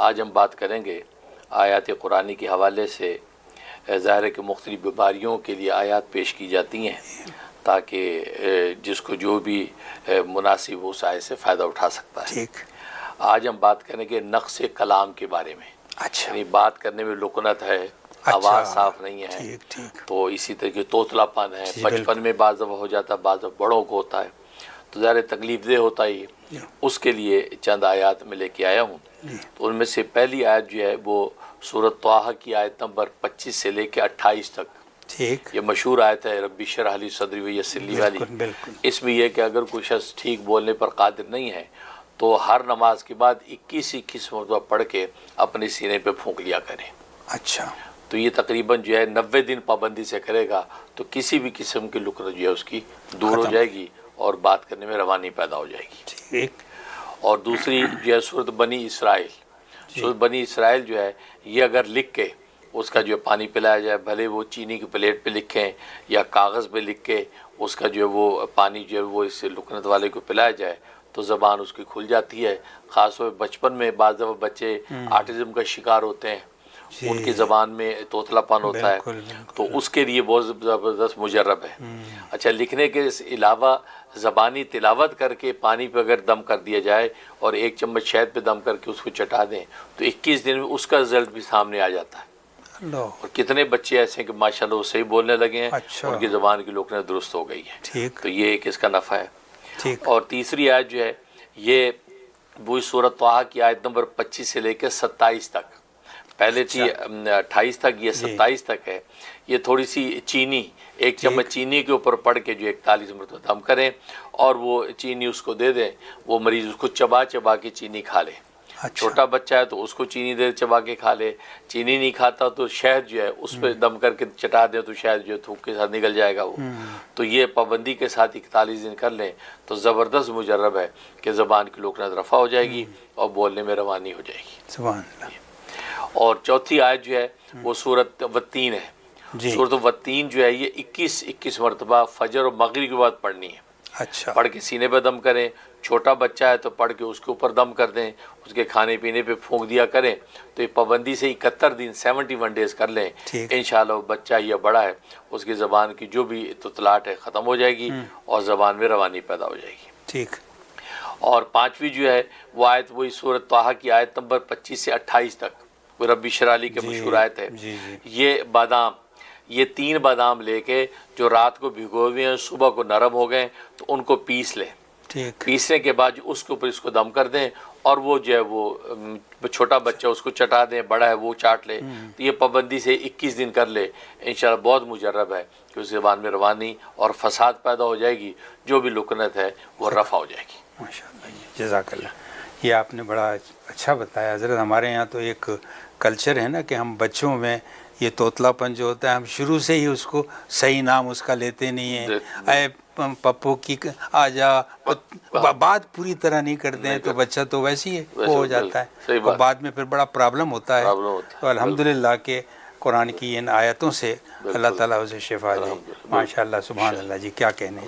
آج ہم بات کریں گے آیات قرآنی کے حوالے سے. ظاہر ہے کہ مختلف بیماریوں کے لیے آیات پیش کی جاتی ہیں تاکہ جس کو جو بھی مناسب اس آیت سے فائدہ اٹھا سکتا ہے. ٹھیک. آج ہم بات کریں گے نقص کلام کے بارے میں. اچھا. یعنی بات کرنے میں لکنت ہے، آواز صاف نہیں ہے، ٹھیک ٹھیک. تو اسی طرح کی توتلا پن ہے، جی، بچپن میں بعض دفعہ ہو جاتا ہے، بعض دفعہ بڑوں کو ہوتا ہے، تو ظاہر تکلیف دہ ہوتا ہی. اس کے لیے چند آیات میں لے کے آیا ہوں. تو ان میں سے پہلی آیت جو ہے وہ سورۃ طٰہٰ کی آیت نمبر 25 سے لے کے 28 تک. ٹھیک. یہ مشہور آیت ہے، رب اشرح لی صدری ویسر لی والی. بالکل بالکل. اس میں یہ کہ اگر کوئی شخص ٹھیک بولنے پر قادر نہیں ہے تو ہر نماز کے بعد 21 مرتبہ پڑھ کے اپنے سینے پہ پھونک لیا کرے. اچھا. تو یہ تقریباً جو ہے 90 دن پابندی سے کرے گا تو کسی بھی قسم کی لکنت جو ہے اس کی دور ہو جائے گی اور بات کرنے میں روانی پیدا ہو جائے گی. ٹھیک. اور دوسری جو ہے سورۃ بنی اسرائیل. سورۃ بنی اسرائیل جو ہے یہ اگر لکھ کے اس کا جو ہے پانی پلایا جائے، بھلے وہ چینی کی پلیٹ پہ لکھیں یا کاغذ پہ لکھ کے اس کا جو ہے وہ پانی جو ہے وہ اس لکنت والے کو پلایا جائے تو زبان اس کی کھل جاتی ہے. خاص طور پہ بچپن میں بعض دفعہ بچے آٹزم کا شکار ہوتے ہیں، ان کی زبان میں توتلا پن ہوتا ہے، تو اس کے لیے بہت زبردست مجرب ہے. اچھا، لکھنے کے علاوہ زبانی تلاوت کر کے پانی پہ اگر دم کر دیا جائے اور 1 چمچ شہد پہ دم کر کے اس کو چٹا دیں تو 21 دن میں اس کا رزلٹ بھی سامنے آ جاتا ہے. اور کتنے بچے ایسے ہیں کہ ماشاءاللہ وہ صحیح بولنے لگے ہیں، ان کی زبان کی لکنت درست ہو گئی ہے. تو یہ ایک اس کا نفع ہے. اور تیسری آیت جو ہے یہ وہی سورۃ طٰہٰ کی آیت نمبر 25 سے لے کے 27 تک. پہلے تھی 28 تک، یہ 27 تک ہے. یہ تھوڑی سی چینی، 1 چمچ چینی کے اوپر پڑھ کے جو 41 مرتبہ دم کریں اور وہ چینی اس کو دے دیں، وہ مریض اس کو چبا چبا کے چینی کھا لے. چھوٹا بچہ ہے تو اس کو چینی دے چبا کے کھا لے. چینی نہیں کھاتا تو شہد جو ہے اس پہ دم کر کے چٹا دیں تو شہد جو ہے تھوک کے ساتھ نکل جائے گا وہ. تو یہ پابندی کے ساتھ 41 دن کر لیں تو زبردست مجرب ہے کہ زبان کی لکنت رفع ہو جائے گی اور بولنے میں روانی ہو جائے گی. سبحان اللہ. اور چوتھی آیت جو ہے وہ سورۃ والتین ہے. سورۃ والتین جو ہے یہ 21 مرتبہ فجر اور مغرب کے بعد پڑھنی ہے. اچھا. پڑھ کے سینے پہ دم کریں. چھوٹا بچہ ہے تو پڑھ کے اس کے اوپر دم کر دیں، اس کے کھانے پینے پہ پھونک دیا کریں. تو یہ پابندی سے 71 دن 71 ڈیز کر لیں. انشاءاللہ بچہ یا بڑا ہے اس کی زبان کی جو بھی تتلاٹ ہے ختم ہو جائے گی اور زبان میں روانی پیدا ہو جائے گی. ٹھیک. اور پانچویں جو ہے وہ آیت وہی سورۃ طٰہٰ کی آیت نمبر 25 سے 28 تک، وہ رب اشرح لی کے مشہور آیت ہے. یہ بادام، یہ 3 بادام لے کے جو رات کو بھگوئے ہوئے ہیں صبح کو نرم ہو گئے تو ان کو پیس لیں. پیسنے کے بعد اس کے اوپر اس کو دم کر دیں اور وہ جو ہے وہ چھوٹا بچہ اس کو چٹا دیں، بڑا ہے وہ چاٹ لے. تو یہ پابندی سے 21 دن کر لے، انشاءاللہ بہت مجرب ہے کہ اس زبان میں روانی اور فساد پیدا ہو جائے گی، جو بھی لکنت ہے وہ رفع ہو جائے گی. ماشاءاللہ. جزاک اللہ. یہ آپ نے بڑا اچھا بتایا حضرت. ہمارے یہاں تو ایک کلچر ہے نا کہ ہم بچوں میں یہ توتلا پن جو ہوتا ہے ہم شروع سے ہی اس کو صحیح نام اس کا لیتے نہیں ہیں. اے پپو کی آ جا، بات پوری طرح نہیں کرتے ہیں تو بچہ تو ویسے ہی وہ ہو جاتا ہے اور بعد میں پھر بڑا پرابلم ہوتا ہے. تو الحمدللہ کہ قرآن کی ان آیتوں سے اللہ تعالیٰ اسے شفا دے. ماشاء اللہ. سبحان اللہ. جی کیا کہنے.